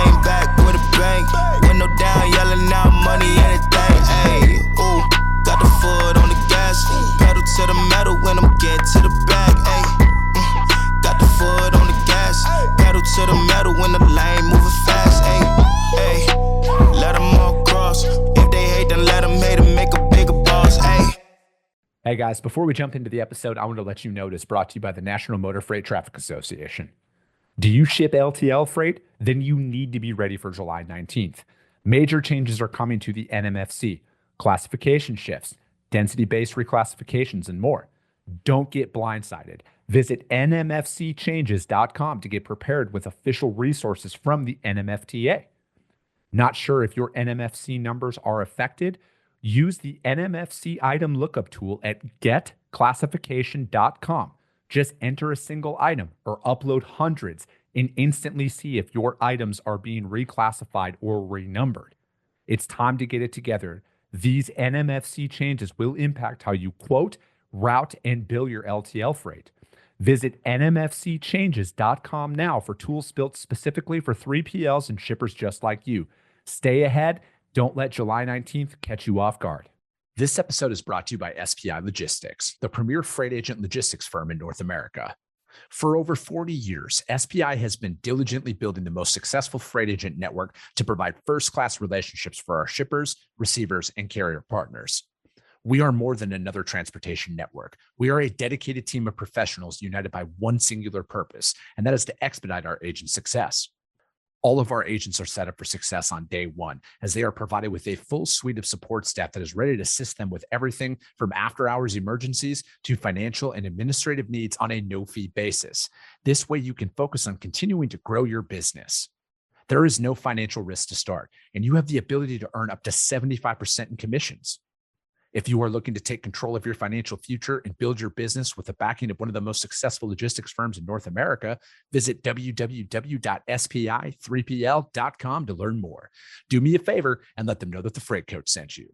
came back with a bang. Window down, yelling out money, anything. Ayy, ooh, got the foot on the gas. Pedal to the metal when I'm get to the bag. Ayy, got the foot on the gas. Pedal to the metal when the lane moving fast. Ayy, ayy, let them all cross. If they hate, then let them hate and make a bigger boss. Ayy. Hey guys, before we jump into the episode, I want to let you know it's brought to you by the National Motor Freight Traffic Association. Do you ship LTL freight? Then you need to be ready for July 19th. Major changes are coming to the NMFC, classification shifts, density-based reclassifications, and more. Don't get blindsided. Visit nmfcchanges.com to get prepared with official resources from the NMFTA. Not sure if your NMFC numbers are affected? Use the NMFC item lookup tool at getclassification.com. Just enter a single item or upload hundreds and instantly see if your items are being reclassified or renumbered. It's time to get it together. These NMFC changes will impact how you quote, route, and bill your LTL freight. Visit nmfcchanges.com now for tools built specifically for 3PLs and shippers just like you. Stay ahead. Don't let July 19th catch you off guard. This episode is brought to you by SPI Logistics, the premier freight agent logistics firm in North America. For over 40 years, SPI has been diligently building the most successful freight agent network to provide first-class relationships for our shippers, receivers, and carrier partners. We are more than another transportation network. We are a dedicated team of professionals united by one singular purpose, and that is to expedite our agents' success. All of our agents are set up for success on day one, as they are provided with a full suite of support staff that is ready to assist them with everything from after-hours emergencies to financial and administrative needs on a no-fee basis. This way, you can focus on continuing to grow your business. There is no financial risk to start, and you have the ability to earn up to 75% in commissions. If you are looking to take control of your financial future and build your business with the backing of one of the most successful logistics firms in North America, visit www.spi3pl.com to learn more. Do me a favor and let them know that the Freight Coach sent you.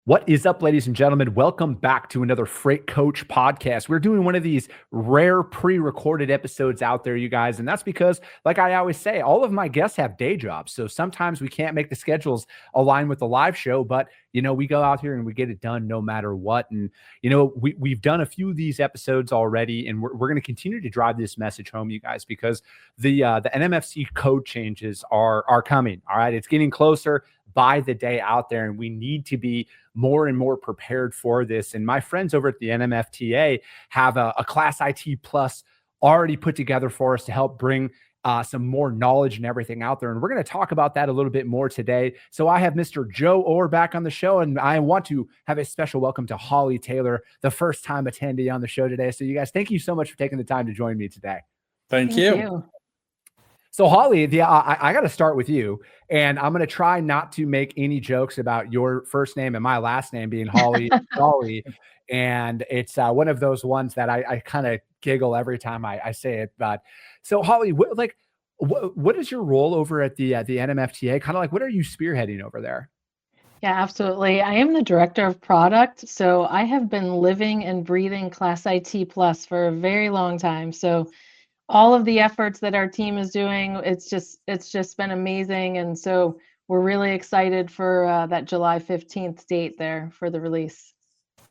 What is up, ladies and gentlemen? Welcome back to another Freight Coach podcast. We're doing one of these rare pre-recorded episodes out there, you guys. And that's because, like I always say, all of my guests have day jobs. So sometimes we can't make the schedules align with the live show, but we go out here and we get it done no matter what. And, we've done a few of these episodes already, and we're going to continue to drive this message home, you guys, because the NMFC code changes are coming. All right. It's getting closer by the day out there, and we need to be more and more prepared for this. And my friends over at the NMFTA have a ClassIT Plus already put together for us to help bring some more knowledge and everything out there. And we're going to talk about that a little bit more today. So I have Mr. Joe Ohr back on the show, and I want to have a special welcome to Holly Taylor, the first time attendee on the show today. So you guys, thank you so much for taking the time to join me today. Thank you. So Holly, I got to start with you, and I'm going to try not to make any jokes about your first name and my last name being Holly. Holly, and it's one of those ones that I kind of giggle every time I say it. But so Holly, what is your role over at the NMFTA? Kind of like, what are you spearheading over there? Yeah, absolutely. I am the director of product, so I have been living and breathing ClassIT Plus for a very long time. So all of the efforts that our team is doing, it's just been amazing. And so we're really excited for that July 15th date there for the release.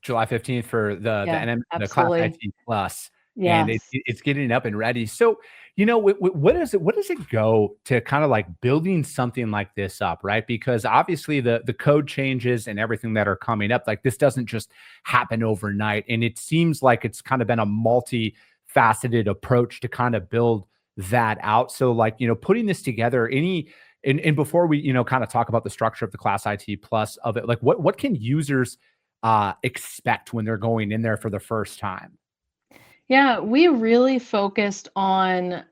July 15th for the ClassIT Plus. Yes. And it's getting up and ready. So, what does it go to kind of like building something like this up, right? Because obviously the code changes and everything that are coming up, like this doesn't just happen overnight. And it seems like it's kind of been a multi-faceted approach to kind of build that out. So like, putting this together, and before we, kind of talk about the structure of the ClassIT Plus of it, like what can users expect when they're going in there for the first time? Yeah, we really focused on,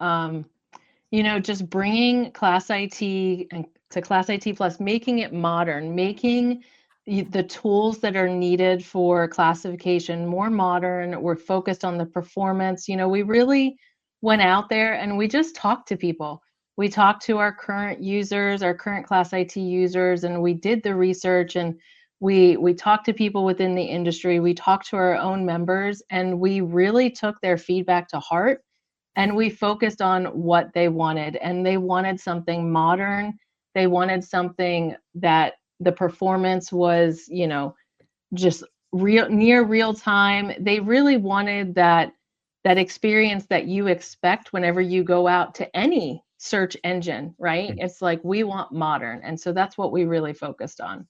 just bringing ClassIT and to ClassIT Plus, making it modern, making the tools that are needed for classification more modern. We're focused on the performance. We really went out there and we just talked to people. We talked to our current users, our current ClassIT users, and we did the research, and we talked to people within the industry. We talked to our own members, and we really took their feedback to heart. And we focused on what they wanted, and they wanted something modern. They wanted something that the performance was, just near real time. They really wanted that experience that you expect whenever you go out to any search engine, right? It's like, we want modern. And so that's what we really focused on.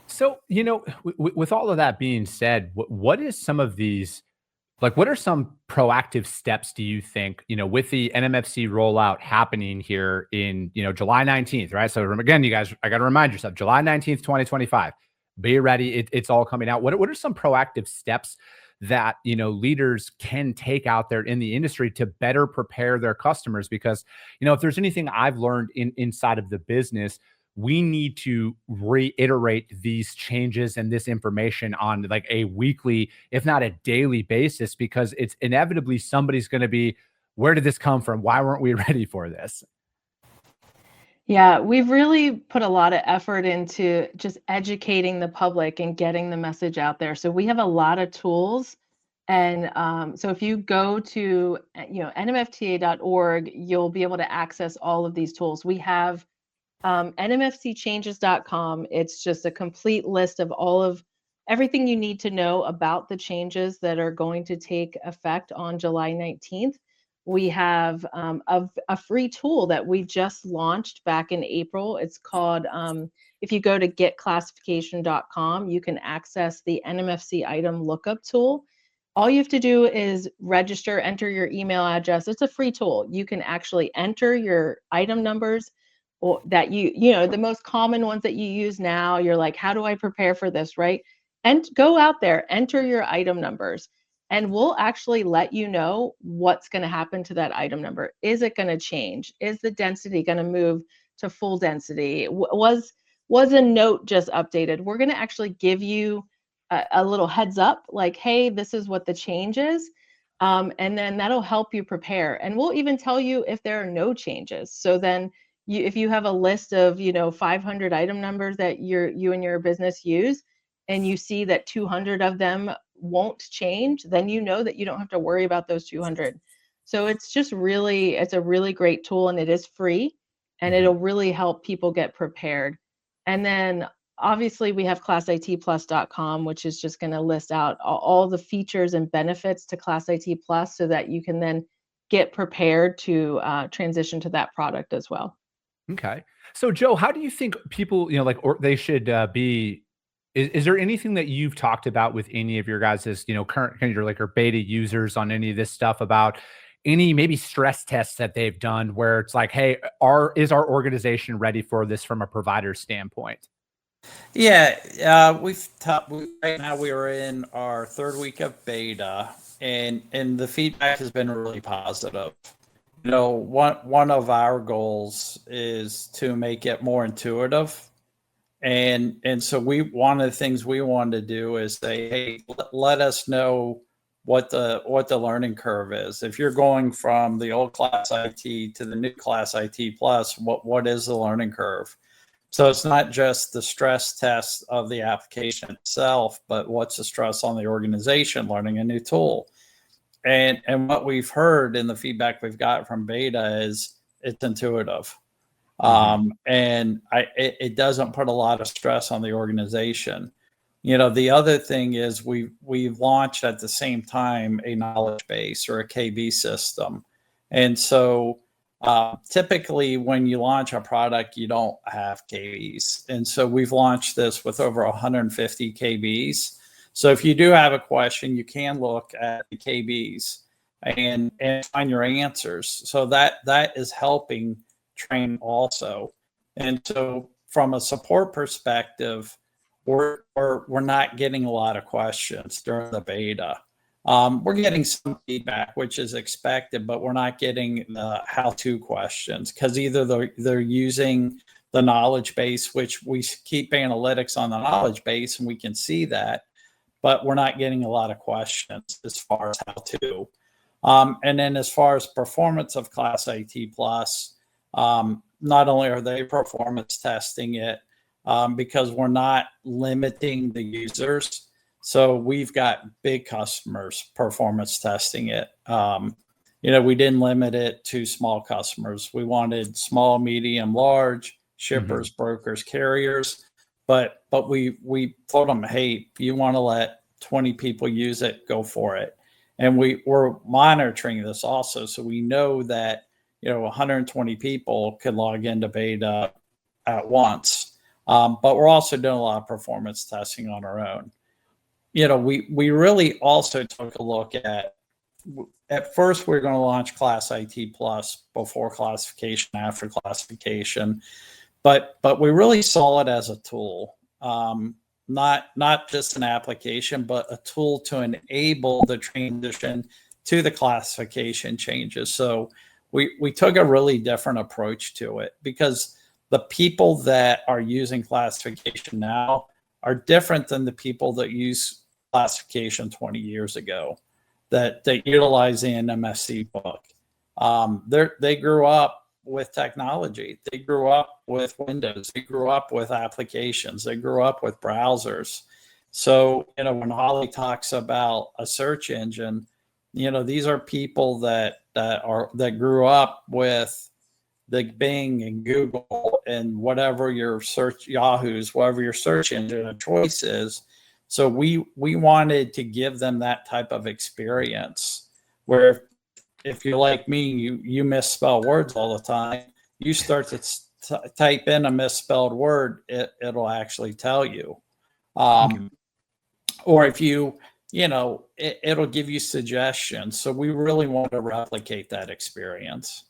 So, with all of that being said, what is some of these, like, what are some proactive steps do you think, with the NMFC rollout happening here in, July 19th, right? So again, you guys, I got to remind yourself, July 19th, 2025, be ready. It's all coming out. What are some proactive steps that, leaders can take out there in the industry to better prepare their customers? Because, if there's anything I've learned inside of the business, we need to reiterate these changes and this information on like a weekly, if not a daily basis, because it's inevitably somebody's going to be, where did this come from? Why weren't we ready for this? Yeah, we've really put a lot of effort into just educating the public and getting the message out there. So we have a lot of tools. And so if you go to nmfta.org, you'll be able to access all of these tools. We have nmfcchanges.com. It's just a complete list of all of everything you need to know about the changes that are going to take effect on July 19th. We have a free tool that we just launched back in April. It's called, if you go to getclassification.com, you can access the NMFC item lookup tool. All you have to do is register, enter your email address. It's a free tool. You can actually enter your item numbers, or that the most common ones that you use now. You're like, how do I prepare for this, right? And go out there, enter your item numbers, and we'll actually let you know what's going to happen to that item number. Is it going to change? Is the density going to move to full density? Was a note just updated? We're going to actually give you a little heads up, like, hey, this is what the change is. And then that'll help you prepare. And we'll even tell you if there are no changes. So then if you have a list of 500 item numbers that you and your business use, and you see that 200 of them won't change, then you know that you don't have to worry about those 200. So it's a really great tool, and it is free, and it'll really help people get prepared. And then obviously we have ClassIT+.com, which is just going to list out all the features and benefits to ClassIT Plus, so that you can then get prepared to transition to that product as well. Okay. So Joe, how do you think people, or they should be, is there anything that you've talked about with any of your guys' current or beta users on any of this stuff, about any maybe stress tests that they've done where it's like, hey, is our organization ready for this from a provider standpoint? Yeah, right now we are in our third week of beta, and the feedback has been really positive. One of our goals is to make it more intuitive. And so one of the things we want to do is say, hey, let us know what the learning curve is. If you're going from the old ClassIT to the new ClassIT Plus, what is the learning curve? So it's not just the stress test of the application itself, but what's the stress on the organization learning a new tool? And what we've heard in the feedback we've got from beta is it's intuitive. And it doesn't put a lot of stress on the organization. The other thing is we've launched at the same time a knowledge base, or a KB system. And so typically when you launch a product, you don't have KBs. And so we've launched this with over 150 KBs. So if you do have a question, you can look at the KBs and find your answers. So that is helping train also. And so from a support perspective, we're not getting a lot of questions during the beta. We're getting some feedback, which is expected, but we're not getting the how-to questions, because either they're using the knowledge base, which we keep analytics on the knowledge base and we can see that, but we're not getting a lot of questions as far as how-to. And then as far as performance of ClassIT Plus, not only are they performance testing it, because we're not limiting the users. So we've got big customers performance testing it. We didn't limit it to small customers. We wanted small, medium, large shippers, brokers, carriers. But we told them, hey, if you want to let 20 people use it, go for it. And we're monitoring this also. So we know that, 120 people could log into beta at once. But we're also doing a lot of performance testing on our own. We really also took a look at first, we're going to launch ClassIT Plus before classification, after classification. But we really saw it as a tool, not just an application, but a tool to enable the transition to the classification changes. So we took a really different approach to it, because the people that are using classification now are different than the people that use classification 20 years ago, that utilize the NMFC book. They grew up with technology. They grew up with Windows. They grew up with applications. They grew up with browsers. So, when Holly talks about a search engine, these are people that grew up with the Bing and Google and whatever your search, Yahoo's, whatever your search engine of choice is. So we wanted to give them that type of experience, where if you're like me, you misspell words all the time. You start to type in a misspelled word, it'll actually tell you. Or if it'll give you suggestions. So we really want to replicate that experience.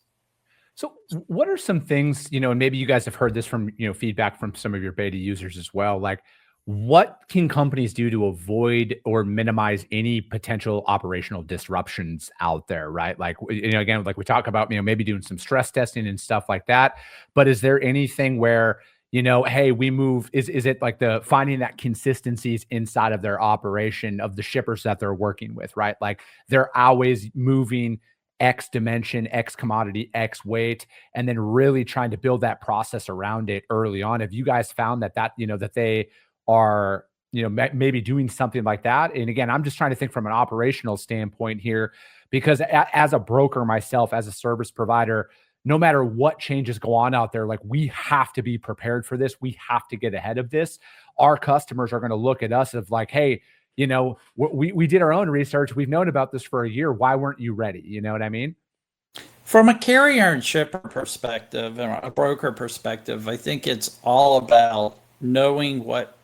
So what are some things, and maybe you guys have heard this from, feedback from some of your beta users as well, like what can companies do to avoid or minimize any potential operational disruptions out there, right? Like, again, like we talk about, maybe doing some stress testing and stuff like that. But is there anything where, hey, we move, is it like the finding that consistencies inside of their operation of the shippers that they're working with, right? Like they're always moving X dimension, X commodity, X weight, and then really trying to build that process around it early on. Have you guys found that they are, maybe doing something like that? And again, I'm just trying to think from an operational standpoint here, because as a broker myself, as a service provider, no matter what changes go on out there, like we have to be prepared for this. We have to get ahead of this. Our customers are going to look at us of like, hey, we did our own research. We've known about this for a year. Why weren't you ready? You know what I mean? From a carrier and shipper perspective and a broker perspective, I think it's all about knowing what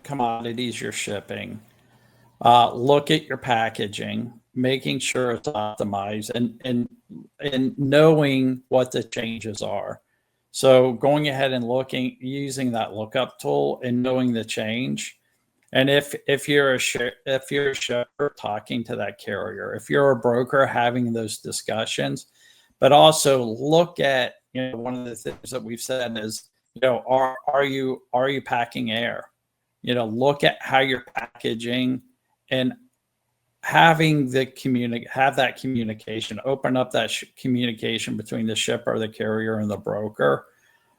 commodities you're shipping. Look at your packaging, making sure it's optimized, and knowing what the changes are. So going ahead and using that lookup tool and knowing the change. And if you're a shipper, talking to that carrier, if you're a broker, having those discussions, but also look at, one of the things that we've said is, are you packing air? Look at how you're packaging and having have that communication, open up that communication between the shipper, the carrier, and the broker.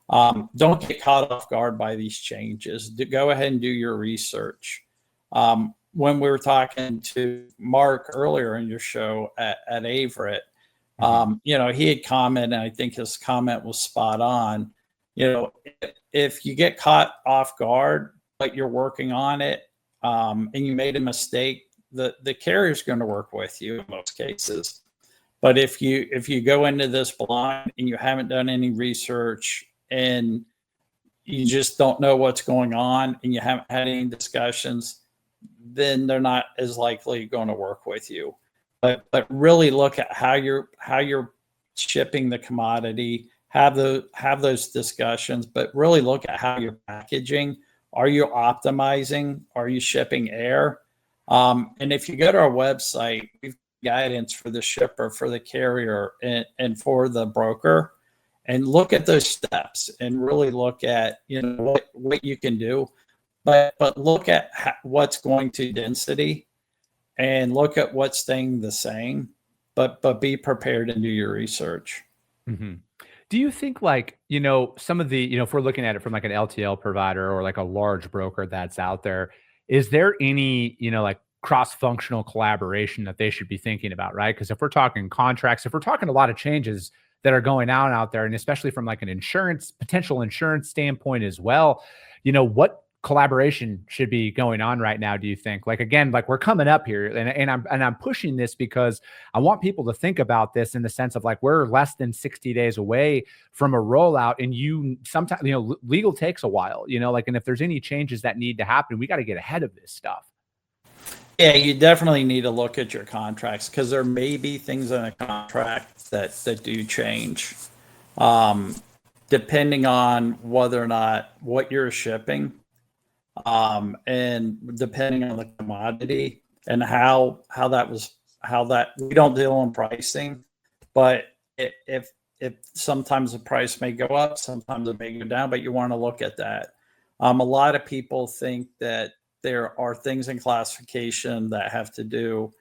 Don't get caught off guard by these changes. Go ahead and do your research. When we were talking to Mark earlier in your show at Averett, he had commented, and I think his comment was spot on. If you get caught off guard, but you're working on it, and you made a mistake, the carrier is going to work with you in most cases. But if you go into this blind and you haven't done any research and you just don't know what's going on and you haven't had any discussions, then they're not as likely going to work with you. But really look at how you're shipping the commodity, have those discussions, but really look at how you're packaging. Are you optimizing? Are you shipping air? And if you go to our website, we've got guidance for the shipper, for the carrier, and for the broker. And look at those steps and really look at what you can do, but look at what's going to density, and look at what's staying the same. But be prepared and do your research. Mm-hmm. Do you think like, some of the, if we're looking at it from like an LTL provider or like a large broker that's out there, is there any, like cross-functional collaboration that they should be thinking about, right? Because if we're talking contracts, if we're talking a lot of changes that are going on out there, and especially from like an potential insurance standpoint as well, what collaboration should be going on right now, do you think? Like, again, like we're coming up here, and I'm pushing this because I want people to think about this in the sense of like, we're less than 60 days away from a rollout, and sometimes, legal takes a while, like, and if there's any changes that need to happen, we got to get ahead of this stuff. Yeah, you definitely need to look at your contracts, because there may be things in a contract that do change, depending on whether or not what you're shipping, and depending on the commodity and how that we don't deal in pricing, but if sometimes the price may go up, sometimes it may go down, but you want to look at that. A lot of people think that there are things in classification that have to do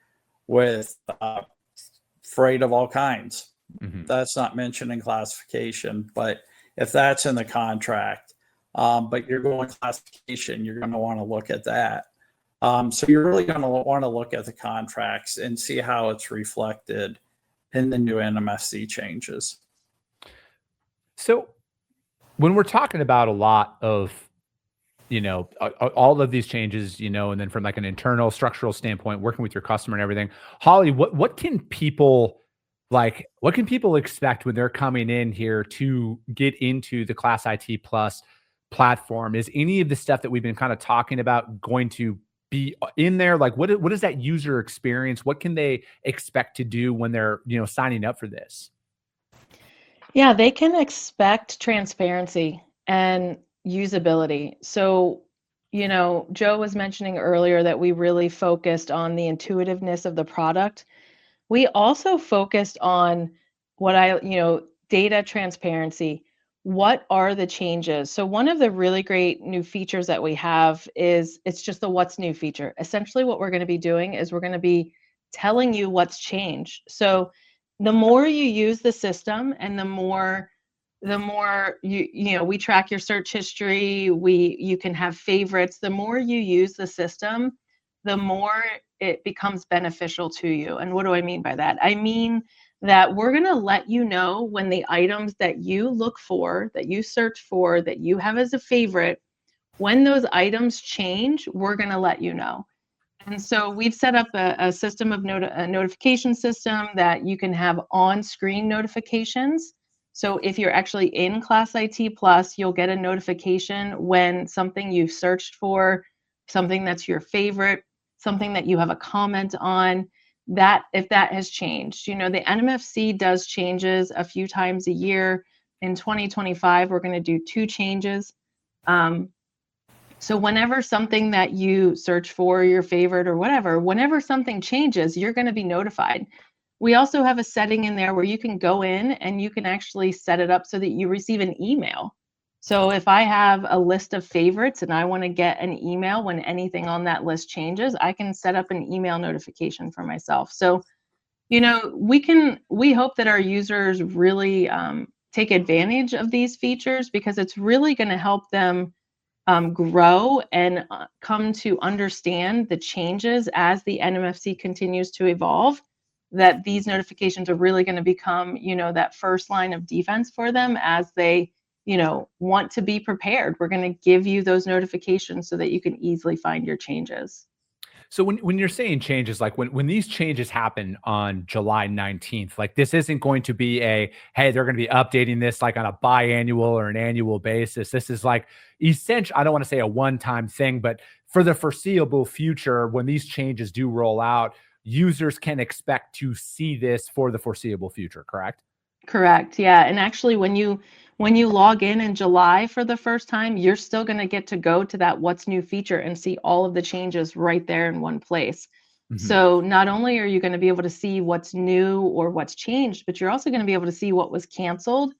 with freight of all kinds. Mm-hmm. That's not mentioned in classification, but if that's in the contract, but you're going classification, you're going to want to look at that. So you're really going to want to look at the contracts and see how it's reflected in the new NMFC changes. So when we're talking about a lot of all of these changes, and then from like an internal structural standpoint, working with your customer and everything, Holly, what can people expect when they're coming in here to get into the ClassIT Plus platform? Is any of the stuff that we've been kind of talking about going to be in there? Like, what is that user experience? What can they expect to do when they're, signing up for this? Yeah, they can expect transparency and usability. So, Joe was mentioning earlier that we really focused on the intuitiveness of the product. We also focused on data transparency. What are the changes? So one of the really great new features that we have is it's just the what's new feature. Essentially what we're going to be doing is we're going to be telling you what's changed. So the more you use the system and the more we track your search history, you can have favorites. The more you use the system, the more it becomes beneficial to you. And what do I mean by that? I mean that we're going to let you know when the items that you look for, that you search for, that you have as a favorite, when those items change, we're going to let you know. And so we've set up a system of a notification system that you can have on-screen notifications. So if you're actually in ClassIT Plus, you'll get a notification when something you've searched for, something that's your favorite, something that you have a comment on, that if that has changed. The NMFC does changes a few times a year. In 2025, we're going to do 2 changes. So whenever something that you search for, your favorite or whatever, whenever something changes, you're going to be notified. We also have a setting in there where you can go in and you can actually set it up so that you receive an email. So if I have a list of favorites and I want to get an email when anything on that list changes, I can set up an email notification for myself. So, we hope that our users really take advantage of these features, because it's really going to help them grow and come to understand the changes as the NMFC continues to evolve, that these notifications are really going to become, that first line of defense for them as they, want to be prepared. We're going to give you those notifications so that you can easily find your changes. So when you're saying changes, like when these changes happen on July 19th, like this isn't going to be hey, they're going to be updating this like on a biannual or an annual basis. This is like essential. I don't want to say a one-time thing, but for the foreseeable future, when these changes do roll out, users can expect to see this for the foreseeable future, correct? Correct. Yeah. And actually, when you log in July for the first time, you're still going to get to go to that what's new feature and see all of the changes right there in one place. Mm-hmm. So not only are you going to be able to see what's new or what's changed, but you're also going to be able to see what was canceled.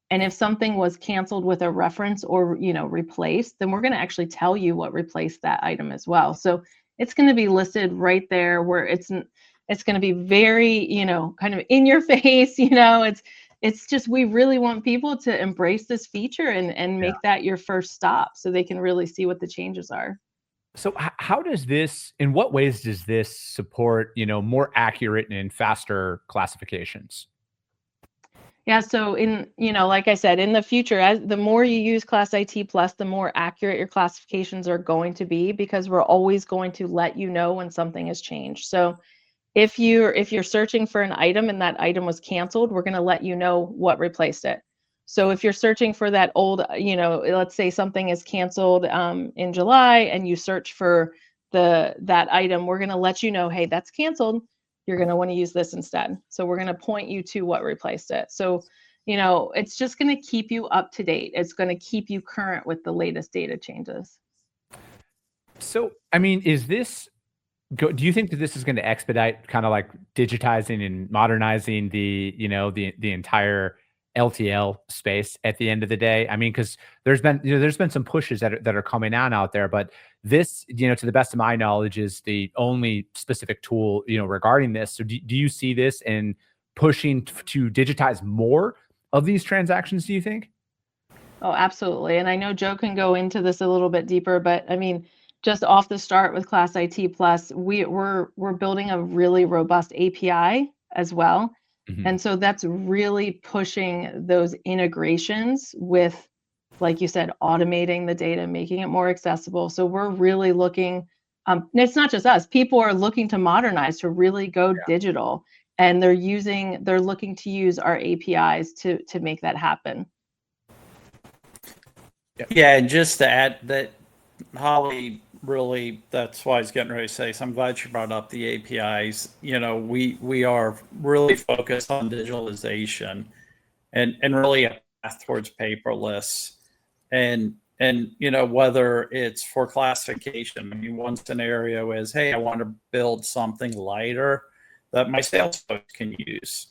And if something was canceled with a reference or, replaced, then we're going to actually tell you what replaced that item as well. So it's going to be listed right there where it's going to be very, kind of in your face, it's just, we really want people to embrace this feature and make that your first stop so they can really see what the changes are. So how does this, in what ways does this support, more accurate and faster classifications? Yeah, so like I said, in the future, as the more you use ClassIT Plus, the more accurate your classifications are going to be, because we're always going to let you know when something has changed. So if you're searching for an item and that item was canceled, we're going to let you know what replaced it. So if you're searching for that old, let's say something is canceled in July, and you search for that item, we're going to let you know, hey, that's canceled. You're going to want to use this instead. So we're going to point you to what replaced it. So, it's just going to keep you up to date. It's going to keep you current with the latest data changes. So, I mean, do you think that this is going to expedite kind of like digitizing and modernizing the entire LTL space at the end of the day? I mean, because there's been some pushes that are coming out there, but this, to the best of my knowledge, is the only specific tool, regarding this. So do you see this in pushing to digitize more of these transactions, do you think? Oh, absolutely. And I know Joe can go into this a little bit deeper, but I mean, just off the start with ClassIT Plus, we're building a really robust API as well. Mhm. And so that's really pushing those integrations with, like you said, automating the data, making it more accessible. So we're really looking, it's not just us, people are looking to modernize, to really go digital, and they're looking to use our APIs to make that happen. Yeah, and just to add that, Holly, really, that's why I was getting ready to say, so I'm glad you brought up the APIs. We are really focused on digitalization and really a path towards paperless. And whether it's for classification, I mean, one scenario is, hey, I want to build something lighter that my sales folks can use.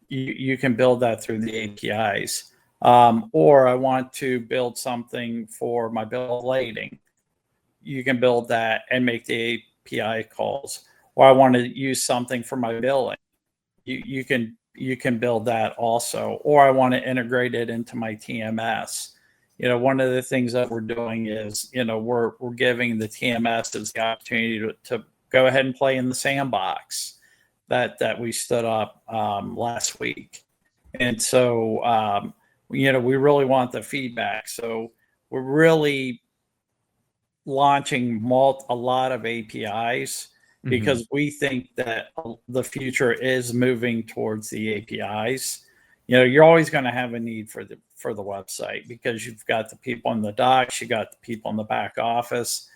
You can build that through the APIs. Or I want to build something for my bill of lading. You can build that and make the API calls. Or I want to use something for my billing. You can build that also. Or I want to integrate it into my TMS. One of the things that we're doing is, we're giving the TMSs the opportunity to go ahead and play in the sandbox that we stood up last week. And so, we really want the feedback. So we're really launching a lot of APIs because we think that the future is moving towards the APIs. You're always going to have a need for the website because you've got the people in the docs, you got the people in the back office,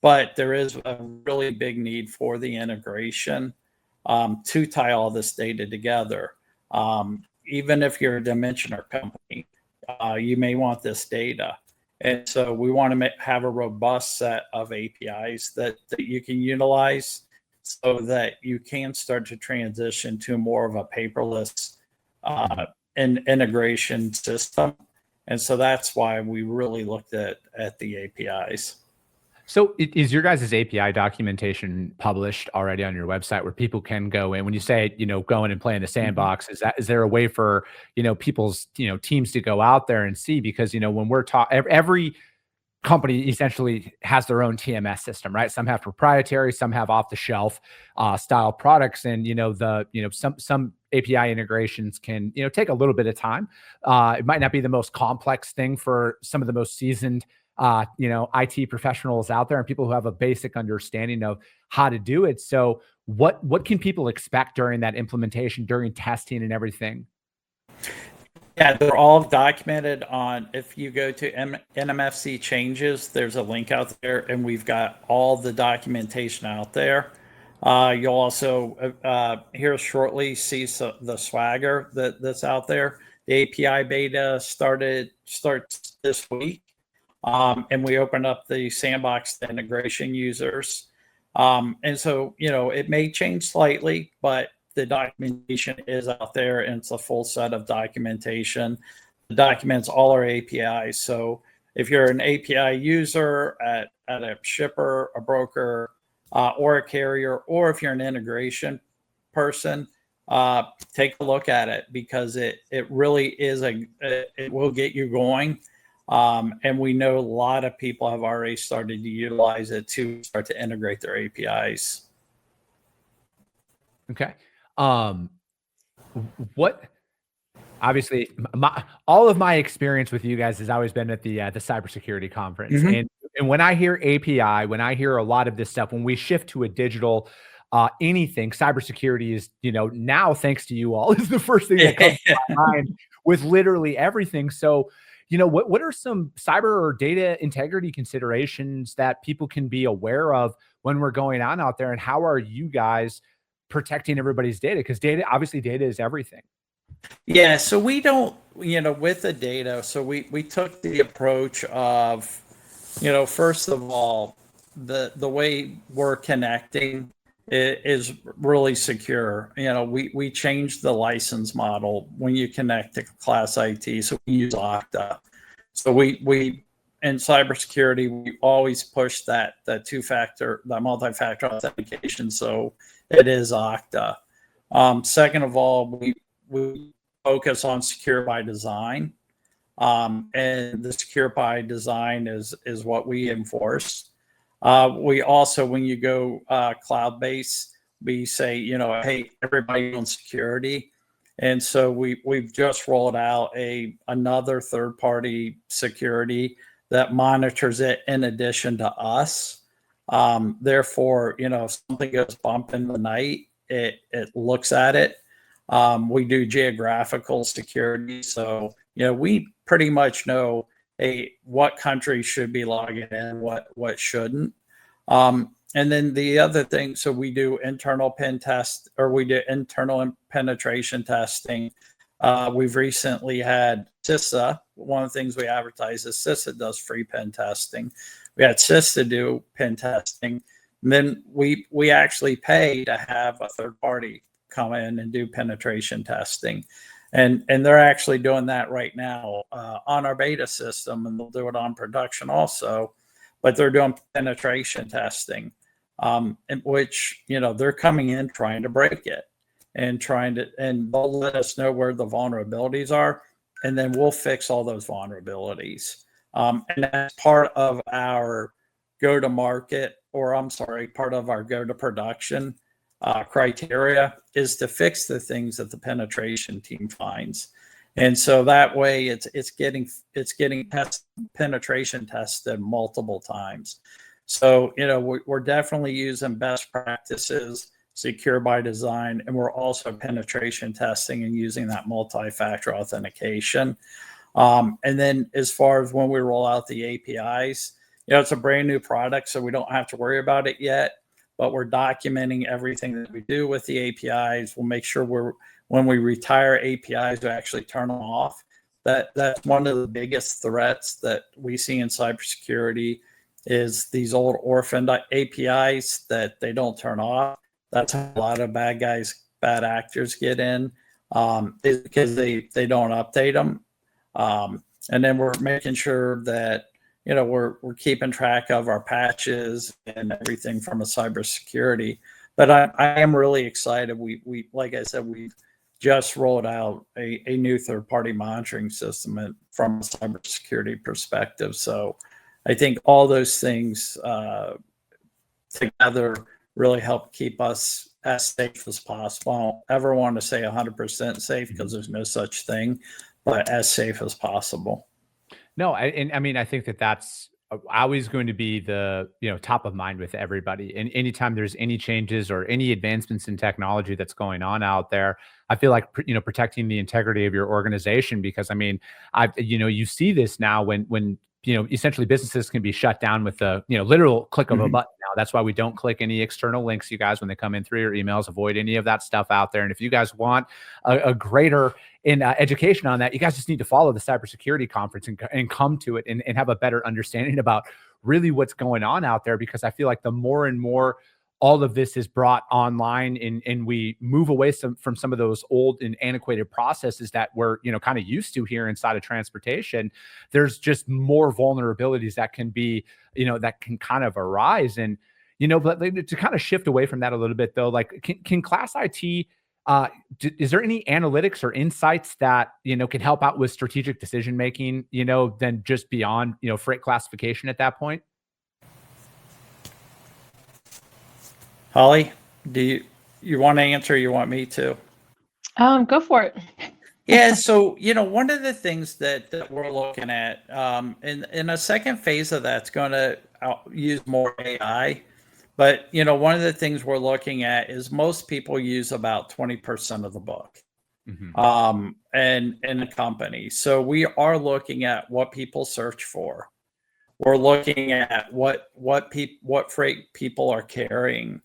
but there is a really big need for the integration to tie all this data together. Even if you're a dimensioner company, you may want this data. And so we want to have a robust set of APIs that you can utilize so that you can start to transition to more of a paperless integration system. And so that's why we really looked at the APIs. So is your guys' API documentation published already on your website where people can go in? When you say, go in and play in the sandbox, is there a way for, people's, teams to go out there and see? Because, when we're talking, every company essentially has their own TMS system, right? Some have proprietary, some have off the shelf style products. And, some API integrations can, take a little bit of time. It might not be the most complex thing for some of the most seasoned IT professionals out there and people who have a basic understanding of how to do it. So what can people expect during that implementation, during testing and everything? Yeah, they're all documented on, if you go to NMFC changes, there's a link out there and we've got all the documentation out there. You'll also here shortly see the Swagger that's out there. The API beta starts this week. And we opened up the sandbox to integration users. And so, it may change slightly, but the documentation is out there and it's a full set of documentation. The documents all our APIs. So if you're an API user at a shipper, a broker, or a carrier, or if you're an integration person, take a look at it because it really is it will get you going. And we know a lot of people have already started to utilize it to start to integrate their APIs. Okay. What obviously all of my experience with you guys has always been at the cybersecurity conference. And when I hear API, when I hear a lot of this stuff, when we shift to a digital anything, cybersecurity is, now thanks to you all is the first thing that comes to my mind with literally everything. So, what are some cyber or data integrity considerations that people can be aware of when we're going on out there, and how are you guys protecting everybody's data? Because obviously data is everything. Yeah, so we don't, with the data, so we took the approach of, first of all, the way we're connecting is really secure. We changed the license model when you connect to ClassIT, so we use Okta. So we in cybersecurity, we always push that two-factor, that multi-factor authentication. So it is Okta. Second of all, we focus on secure by design. And the secure by design is what we enforce. We also, when you go cloud-based, we say, hey, everybody on security. And so we've just rolled out another third-party security that monitors it in addition to us. Therefore, if something goes bump in the night, it looks at it. We do geographical security. So, we pretty much know what country should be logging in, what shouldn't. And then the other thing, so we do internal pen test, or we do internal penetration testing. We've recently had CISA. One of the things we advertise is CISA does free pen testing. We had CISA do pen testing. And then we actually pay to have a third party come in and do penetration testing. And they're actually doing that right now on our beta system, and they'll do it on production also. But they're doing penetration testing, in which, they're coming in trying to break it and they'll let us know where the vulnerabilities are, and then we'll fix all those vulnerabilities. And that's part of our go-to-market, part of our go-to-production criteria is to fix the things that the penetration team finds. And so that way it's getting penetration tested multiple times. So, we're definitely using best practices, secure by design, and we're also penetration testing and using that multi-factor authentication. And then as far as when we roll out the APIs, it's a brand new product, so we don't have to worry about it yet, but we're documenting everything that we do with the APIs. We'll make sure when we retire APIs, we actually turn them off. That's one of the biggest threats that we see in cybersecurity is these old orphaned APIs that they don't turn off. That's how a lot of bad actors get in, is because they don't update them. And then we're making sure that, we're keeping track of our patches and everything from a cybersecurity. But I am really excited. We like I said, we've just rolled out a new third-party monitoring system from a cybersecurity perspective. So I think all those things together really help keep us as safe as possible. I don't ever want to say 100% safe because there's no such thing, but as safe as possible. No, I mean, I think that's always going to be the, top of mind with everybody. And anytime there's any changes or any advancements in technology that's going on out there, I feel like, protecting the integrity of your organization, because I mean, you see this now when essentially businesses can be shut down with the, literal click of a button now. That's why we don't click any external links, you guys, when they come in through your emails. Avoid any of that stuff out there. And if you guys want a greater education on that, you guys just need to follow the cybersecurity conference and come to it and have a better understanding about really what's going on out there. Because I feel like the more and more all of this is brought online and we move away from some of those old and antiquated processes that we're, kind of used to here inside of transportation, there's just more vulnerabilities that can be, that can kind of arise. And, but to kind of shift away from that a little bit though, like can ClassIT Is there any analytics or insights that, can help out with strategic decision making, than just beyond, freight classification at that point? Holly, do you want to answer? Or you want me to? Go for it. Yeah, so one of the things that we're looking at, in a second phase of that's going to use more AI, but one of the things we're looking at is most people use about 20% of the book, and in a company. So we are looking at what people search for. We're looking at what freight people are carrying,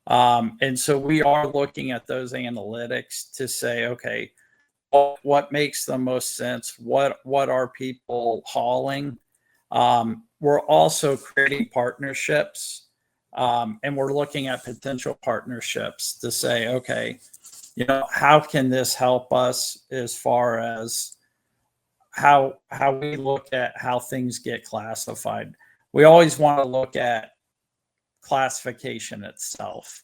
and so we are looking at those analytics to say, okay, what makes the most sense? What are people hauling? We're also creating partnerships, and we're looking at potential partnerships to say, okay, how can this help us as far as how we look at how things get classified. We always want to look at classification itself,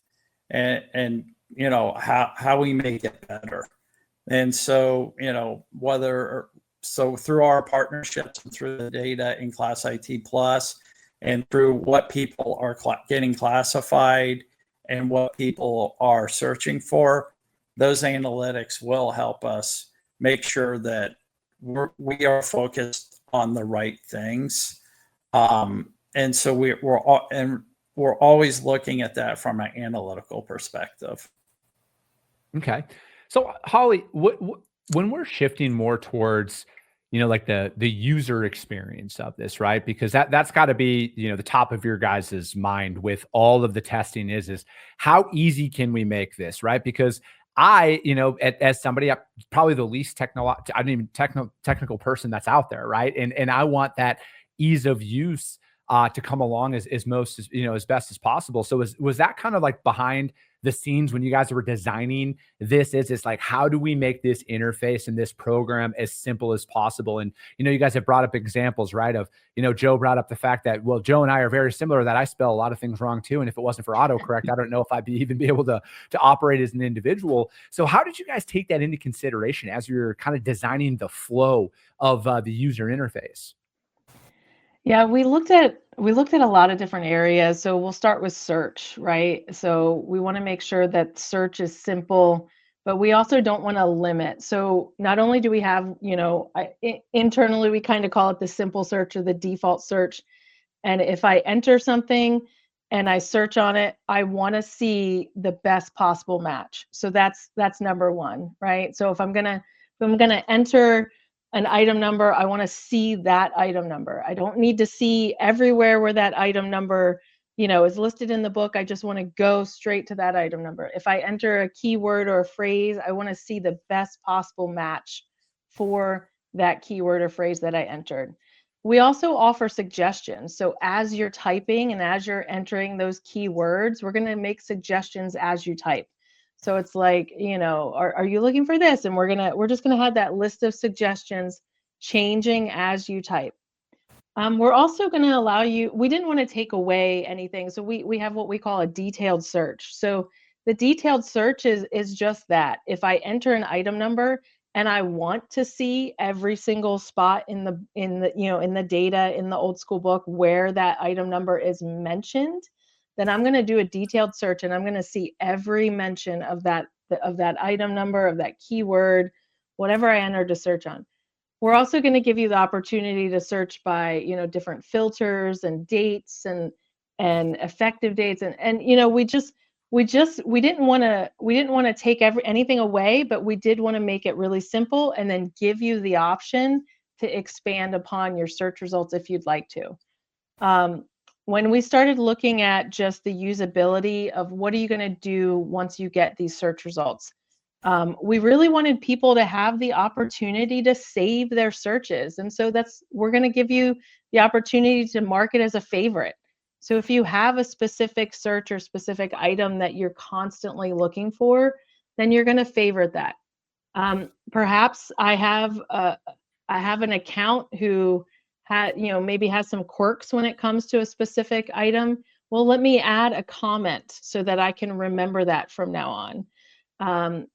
and how we make it better. And so, through our partnerships and through the data in ClassIT Plus, and through what people are getting classified and what people are searching for, those analytics will help us make sure that we are focused on the right things. And so we're always looking at that from an analytical perspective. Okay. So Holly, when we're shifting more towards, like the user experience of this, right? Because that's got to be, the top of your guys' mind with all of the testing is how easy can we make this, right? Because I, as somebody, I'm probably the least technical person that's out there, right? And I want that ease of use to come along as best as possible. So was that kind of like behind the scenes when you guys were designing this? It's like, how do we make this interface and this program as simple as possible? And, you guys have brought up examples, right? Of, Joe brought up the fact that, well, Joe and I are very similar, that I spell a lot of things wrong too. And if it wasn't for autocorrect, I don't know if I'd even be able to operate as an individual. So how did you guys take that into consideration as you're kind of designing the flow of the user interface? Yeah, we looked at a lot of different areas. So we'll start with search, right? So we want to make sure that search is simple, but we also don't want to limit. So not only do we have, internally we kind of call it the simple search or the default search. And if I enter something and I search on it, I want to see the best possible match. So that's number one, right? So if I'm gonna enter an item number, I want to see that item number. I don't need to see everywhere where that item number, is listed in the book. I just want to go straight to that item number. If I enter a keyword or a phrase, I want to see the best possible match for that keyword or phrase that I entered. We also offer suggestions. So as you're typing and as you're entering those keywords, we're going to make suggestions as you type. So it's like, are you looking for this? And we're just gonna have that list of suggestions changing as you type. We're also gonna allow you, we didn't want to take away anything. So we have what we call a detailed search. So the detailed search is just that. If I enter an item number and I want to see every single spot in the data in the old school book where that item number is mentioned, then I'm going to do a detailed search and I'm going to see every mention of that item number, of that keyword, whatever I entered to search on. We're also going to give you the opportunity to search by, different filters and dates and effective dates. And we didn't want to take anything away, but we did want to make it really simple and then give you the option to expand upon your search results if you'd like to. When we started looking at just the usability of what are you going to do once you get these search results, we really wanted people to have the opportunity to save their searches. And so we're going to give you the opportunity to mark it as a favorite. So if you have a specific search or specific item that you're constantly looking for, then you're going to favorite that. Perhaps I have an account who maybe has some quirks when it comes to a specific item. Well, let me add a comment so that I can remember that from now on. And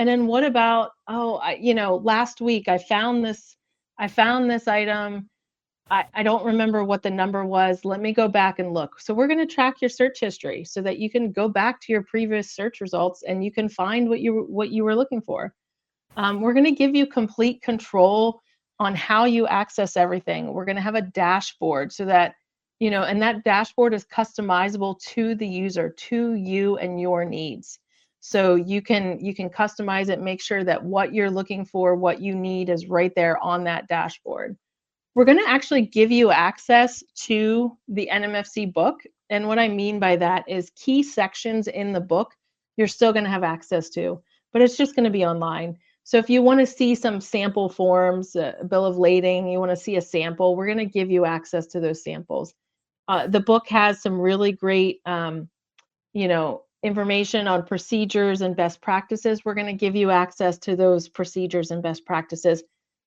then what about, last week I found this item. I don't remember what the number was. Let me go back and look. So we're going to track your search history so that you can go back to your previous search results and you can find what you were looking for. We're going to give you complete control on how you access everything. We're going to have a dashboard so that, and that dashboard is customizable to the user, to you and your needs. So you can customize it, make sure that what you're looking for, what you need is right there on that dashboard. We're going to actually give you access to the NMFC book. And what I mean by that is key sections in the book, you're still going to have access to, but it's just going to be online. So if you want to see some sample forms, a bill of lading, you want to see a sample, we're going to give you access to those samples. The book has some really great, information on procedures and best practices. We're going to give you access to those procedures and best practices.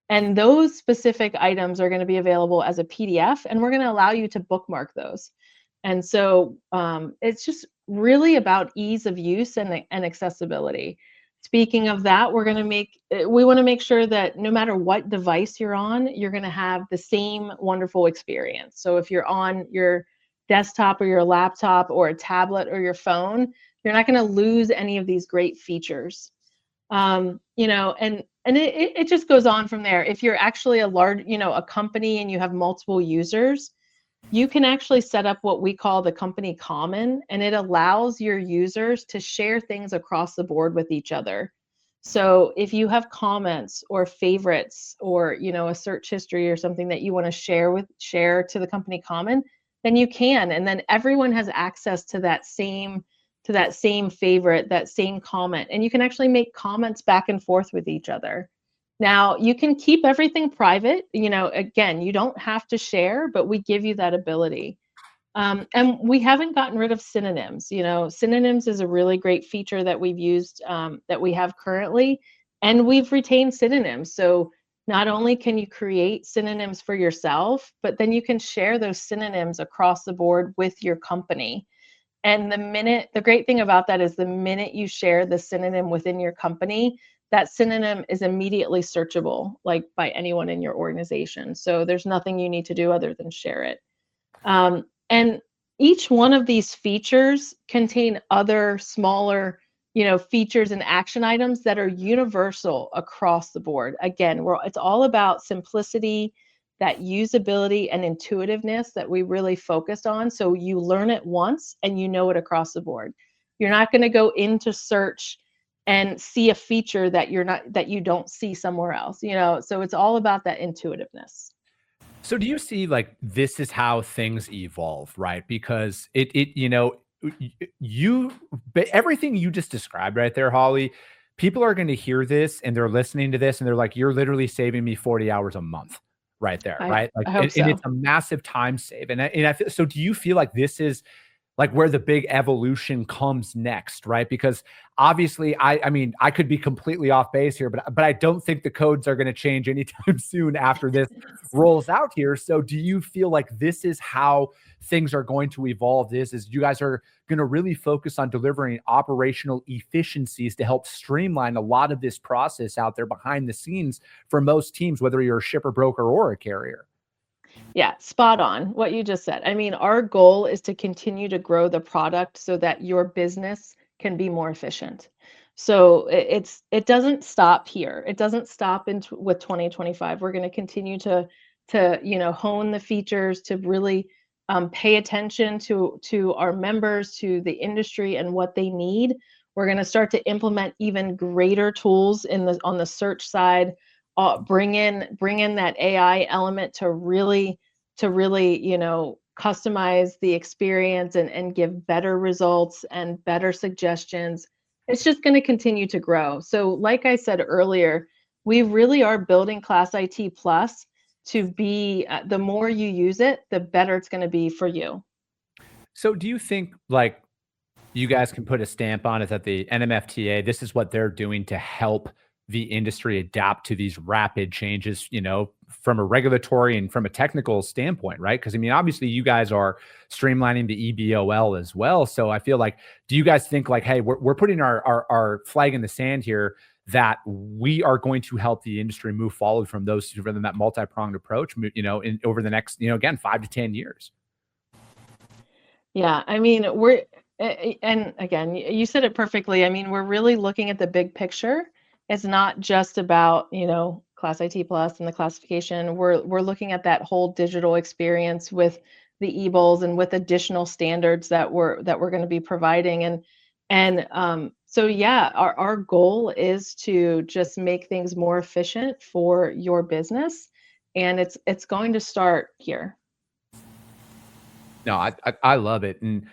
And those specific items are going to be available as a PDF, and we're going to allow you to bookmark those. And so it's just really about ease of use and accessibility. Speaking of that, we want to make sure that no matter what device you're on, you're going to have the same wonderful experience. So if you're on your desktop or your laptop or a tablet or your phone, you're not going to lose any of these great features. And it just goes on from there. If you're actually a large, a company and you have multiple users, you can actually set up what we call the company common, and it allows your users to share things across the board with each other. So if you have comments or favorites or, a search history or something that you want to share to the company common, then you can, and then everyone has access to that same favorite, that same comment, and you can actually make comments back and forth with each other. Now, you can keep everything private. Again, you don't have to share, but we give you that ability. And we haven't gotten rid of synonyms. Synonyms is a really great feature that we've used, that we have currently, and we've retained synonyms. So not only can you create synonyms for yourself, but then you can share those synonyms across the board with your company. And the great thing about that is the minute you share the synonym within your company, that synonym is immediately searchable, like by anyone in your organization. So there's nothing you need to do other than share it. And each one of these features contain other smaller, features and action items that are universal across the board. Again, it's all about simplicity, that usability and intuitiveness that we really focused on. So you learn it once and you know it across the board. You're not going to go into search and see a feature that you don't see somewhere else, so it's all about that intuitiveness. So do you see this is how things evolve, right? Because everything you just described right there, Holly, people are going to hear this and they're listening to this and they're like, you're literally saving me 40 hours a month right there, right? I hope so. And it's a massive time save. And I feel, so do you feel like this is where the big evolution comes next, right? Because obviously, I mean, I could be completely off base here, but I don't think the codes are going to change anytime soon after this rolls out here. So do you feel like this is how things are going to evolve? Is you guys are going to really focus on delivering operational efficiencies to help streamline a lot of this process out there behind the scenes for most teams, whether you're a shipper, broker, or a carrier? Yeah, spot on what you just said. I mean, our goal is to continue to grow the product so that your business can be more efficient. So it doesn't stop here. It doesn't stop with 2025. We're going to continue to hone the features, to really pay attention to our members, to the industry and what they need. We're going to start to implement even greater tools on the search side. Bring in that AI element to really customize the experience and give better results and better suggestions. It's just going to continue to grow. So like I said earlier, we really are building ClassIT Plus to be, the more you use it, the better it's going to be for you. So do you think you guys can put a stamp on it that the NMFTA, this is what they're doing to help the industry adapt to these rapid changes, from a regulatory and from a technical standpoint, right? Because I mean, obviously you guys are streamlining the EBOL as well. So I feel like, do you guys think like, hey, we're putting our flag in the sand here that we are going to help the industry move forward from that multi-pronged approach, over the next, again, 5 to 10 years? Yeah, I mean, and again, you said it perfectly. I mean, we're really looking at the big picture. It's not just about, ClassIT Plus and the classification. We're looking at that whole digital experience with the EBOLs and with additional standards that we're going to be providing. So yeah, our goal is to just make things more efficient for your business, and it's going to start here. No, I love it. And,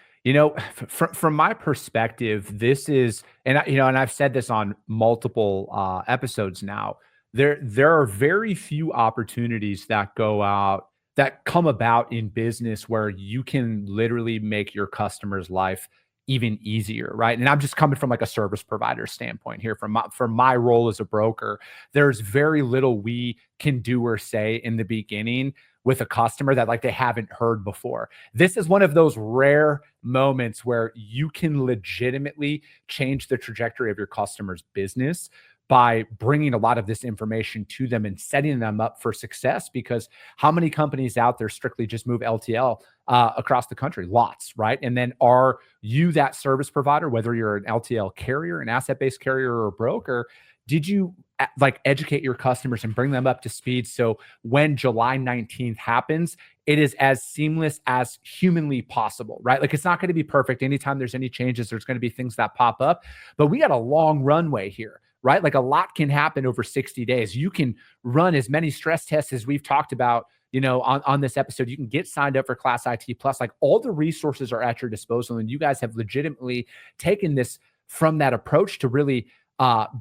from my perspective, this is, and I've said this on multiple episodes now, there are very few opportunities that come about in business where you can literally make your customer's life even easier, right? And I'm just coming from like a service provider standpoint here. From my role as a broker, there's very little we can do or say in the beginning with a customer that like they haven't heard before. This is one of those rare moments where you can legitimately change the trajectory of your customer's business by bringing a lot of this information to them and setting them up for success. Because how many companies out there strictly just move LTL across the country? Lots, right? And then are you that service provider, whether you're an LTL carrier, an asset-based carrier, or a broker? Did you like educate your customers and bring them up to speed so when July 19th happens, it is as seamless as humanly possible, right? Like it's not going to be perfect. Anytime there's any changes, there's going to be things that pop up, but we got a long runway here, right? Like a lot can happen over 60 days. You can run as many stress tests as we've talked about, on this episode. You can get signed up for ClassIT Plus. Like all the resources are at your disposal, and you guys have legitimately taken this from that approach to really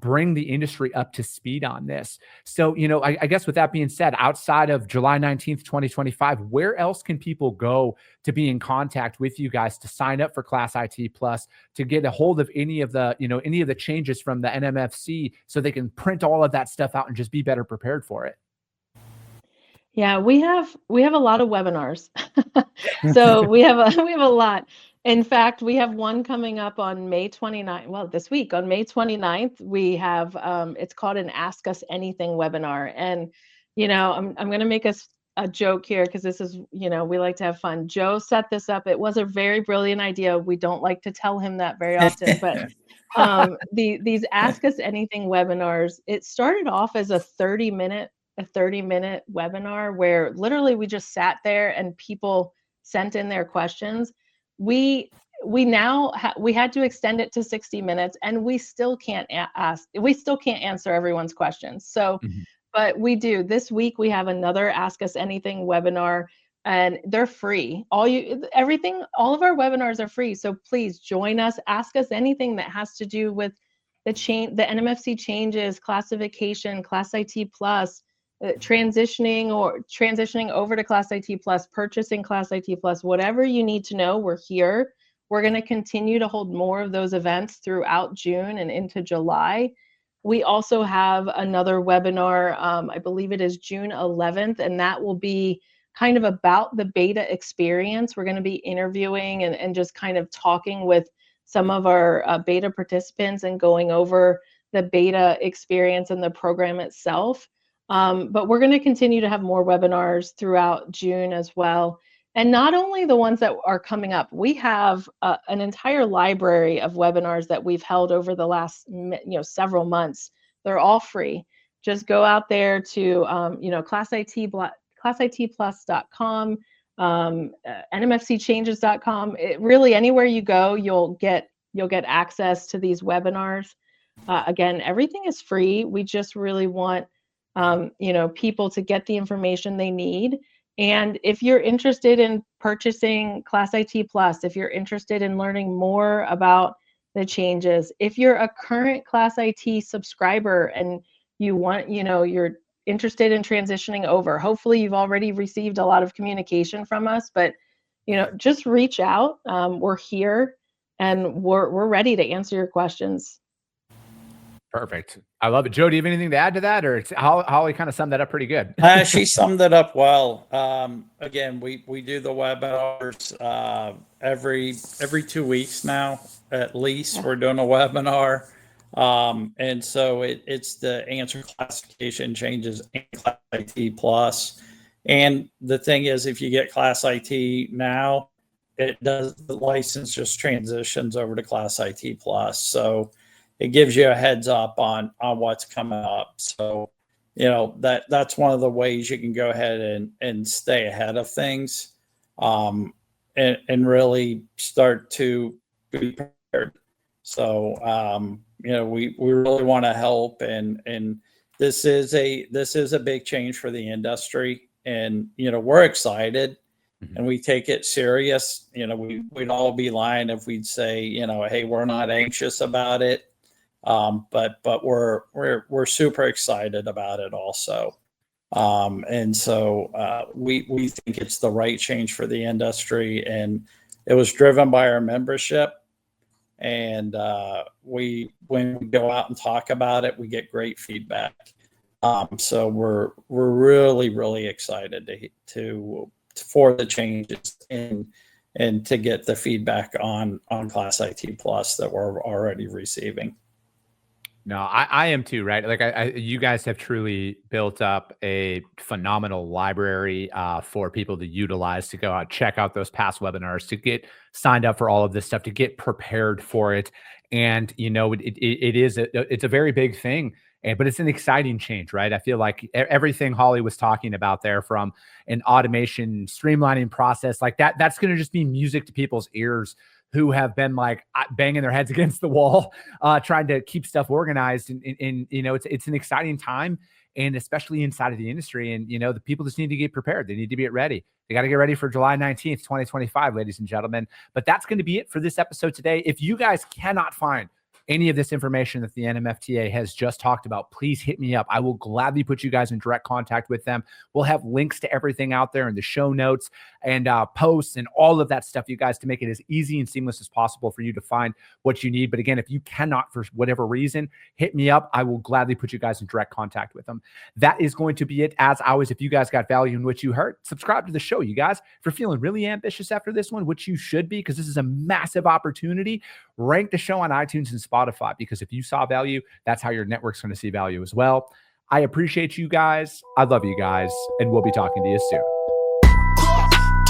bring the industry up to speed on this. So, I guess with that being said, outside of July 19th, 2025, where else can people go to be in contact with you guys to sign up for ClassIT Plus, to get a hold of any of the changes from the NMFC so they can print all of that stuff out and just be better prepared for it? Yeah, we have a lot of webinars. So we have a lot. In fact, we have one coming up on May 29th. Well, this week on May 29th, we have it's called an Ask Us Anything webinar. And I'm going to make a joke here because this is, we like to have fun. Joe set this up. It was a very brilliant idea. We don't like to tell him that very often, but these Ask Us Anything webinars, it started off as a 30-minute webinar where literally we just sat there and people sent in their questions. We had to extend it to 60 minutes, and we still can't answer everyone's questions. So, but we do. This week we have another Ask Us Anything webinar, and they're free. All of our webinars are free. So please join us. Ask us anything that has to do with the NMFC changes, classification, ClassIT Plus, transitioning over to ClassIT Plus, purchasing ClassIT Plus, whatever you need to know, we're here. We're going to continue to hold more of those events throughout June and into July. We also have another webinar, I believe it is June 11th, and that will be kind of about the beta experience. We're going to be interviewing and just kind of talking with some of our beta participants and going over the beta experience and the program itself. But we're going to continue to have more webinars throughout June as well. And not only the ones that are coming up, we have an entire library of webinars that we've held over the last several months. They're all free. Just go out there to ClassITplus.com, NMFCchanges.com. Really, anywhere you go, you'll get access to these webinars. Again, everything is free. We just really want people to get the information they need. And if you're interested in purchasing ClassIT Plus, if you're interested in learning more about the changes, if you're a current ClassIT subscriber and you're interested in transitioning over, hopefully you've already received a lot of communication from us, but just reach out. We're here and we're ready to answer your questions. Perfect. I love it. Joe, do you have anything to add to that, or Holly kind of summed that up pretty good? She summed it up well. Again, we do the webinars every 2 weeks now, at least. We're doing a webinar. And so it's the answer classification changes in ClassIT Plus. And the thing is, if you get ClassIT now, the license just transitions over to ClassIT Plus. So it gives you a heads up on what's coming up. So, that's one of the ways you can go ahead and stay ahead of things, and really start to be prepared. So, we really want to help, and this is a big change for the industry, and we're excited. And we take it serious. We'd all be lying if we'd say, hey, we're not anxious about it. But we're super excited about it also. And so we think it's the right change for the industry, and it was driven by our membership. And when we go out and talk about it, we get great feedback. So we're really, really excited for the changes and to get the feedback on ClassIT Plus that we're already receiving. No, I am too, right? Like you guys have truly built up a phenomenal library for people to utilize, to go out, check out those past webinars, to get signed up for all of this stuff, to get prepared for it. And, it's a very big thing. But it's an exciting change, right? I feel like everything Holly was talking about there, from an automation, streamlining process like that, that's going to just be music to people's ears who have been like banging their heads against the wall, trying to keep stuff organized. And it's an exciting time, and especially inside of the industry. And, the people just need to get prepared. They need to get ready. They got to get ready for July 19th, 2025, ladies and gentlemen. But that's going to be it for this episode today. If you guys cannot find any of this information that the NMFTA has just talked about, please hit me up. I will gladly put you guys in direct contact with them. We'll have links to everything out there in the show notes and posts and all of that stuff, you guys, to make it as easy and seamless as possible for you to find what you need. But again, if you cannot for whatever reason, hit me up. I will gladly put you guys in direct contact with them. That is going to be it. As always, if you guys got value in what you heard, subscribe to the show, you guys. If you're feeling really ambitious after this one, which you should be, because this is a massive opportunity, rank the show on iTunes and Spotify, because if you saw value, that's how your network's going to see value as well. I appreciate you guys. I love you guys, and we'll be talking to you soon.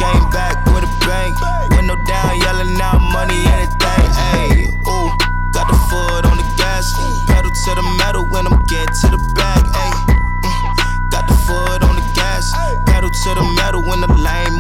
Came back with a bang, window down, yelling out money, anything. Ayy, ooh, got the foot on the gas, pedal to the metal when I'm get to the bag. Ayy, got the foot on the gas, pedal to the metal when the lane